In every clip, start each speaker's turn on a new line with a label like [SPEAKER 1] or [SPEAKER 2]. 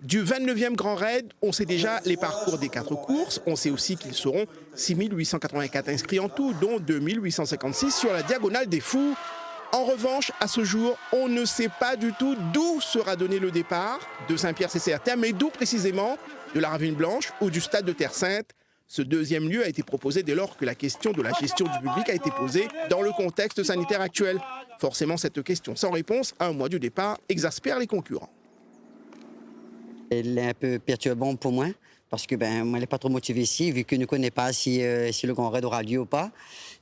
[SPEAKER 1] Du 29e Grand Raid, on sait déjà les parcours des 4 courses. On sait aussi qu'ils seront 6 884 inscrits en tout, dont 2 856 sur la Diagonale des Fous. En revanche, à ce jour, on ne sait pas du tout d'où sera donné le départ. De Saint-Pierre, c'est certain, mais d'où précisément? De la Ravine Blanche ou du stade de Terre Sainte? Ce deuxième lieu a été proposé dès lors que la question de la gestion du public a été posée dans le contexte sanitaire actuel. Forcément, cette question sans réponse, à un mois du départ, exaspère les concurrents.
[SPEAKER 2] Elle est un peu perturbante pour moi, parce que moi, elle n'est pas trop motivée ici, vu que je ne connais pas si le Grand Raid aura lieu ou pas.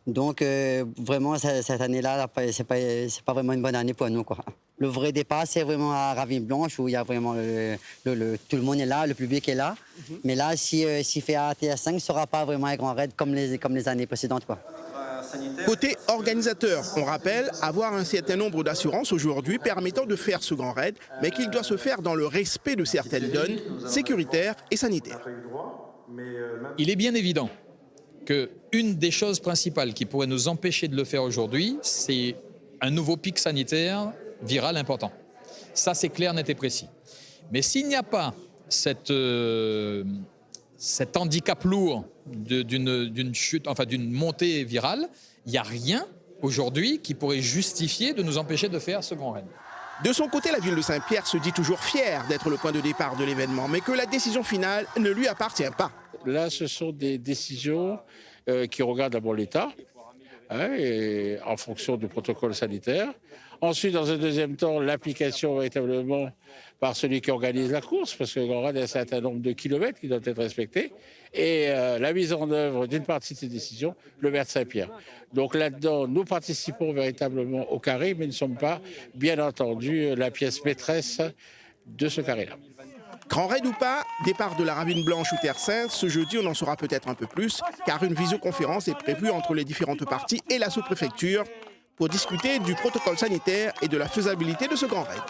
[SPEAKER 2] Donc, vraiment, cette année-là, c'est pas vraiment une bonne année pour nous, quoi. Le vrai départ, c'est vraiment à Ravine Blanche, où il y a vraiment tout le monde est là, le public est là. Mais là, s'il fait à TS5, ce ne sera pas vraiment un Grand Raid comme les années précédentes, quoi.
[SPEAKER 1] Côté organisateur, on rappelle avoir un certain nombre d'assurances aujourd'hui permettant de faire ce grand raid, mais qu'il doit se faire dans le respect de certaines donnes sécuritaires et sanitaires.
[SPEAKER 3] Il est bien évident qu'une des choses principales qui pourrait nous empêcher de le faire aujourd'hui, c'est un nouveau pic sanitaire viral important. Ça, c'est clair, net et précis. Mais s'il n'y a pas cet handicap lourd d'une chute, enfin d'une montée virale, il n'y a rien aujourd'hui qui pourrait justifier de nous empêcher de faire ce grand raid.
[SPEAKER 1] De son côté, la ville de Saint-Pierre se dit toujours fière d'être le point de départ de l'événement, mais que la décision finale ne lui appartient pas.
[SPEAKER 4] Là, ce sont des décisions qui regardent d'abord l'État, et en fonction du protocole sanitaire. Ensuite, dans un deuxième temps, l'application véritablement par celui qui organise la course, parce que le Grand Raid a un certain nombre de kilomètres qui doivent être respectés, et la mise en œuvre d'une partie de ces décisions, le maire de Saint-Pierre. Donc là-dedans, nous participons véritablement au carré, mais ne sommes pas, bien entendu, la pièce maîtresse de ce carré-là.
[SPEAKER 1] Grand raid ou pas, départ de la Ravine Blanche ou Terre Sainte, ce jeudi on en saura peut-être un peu plus, car une visioconférence est prévue entre les différentes parties et la sous-préfecture pour discuter du protocole sanitaire et de la faisabilité de ce grand raid.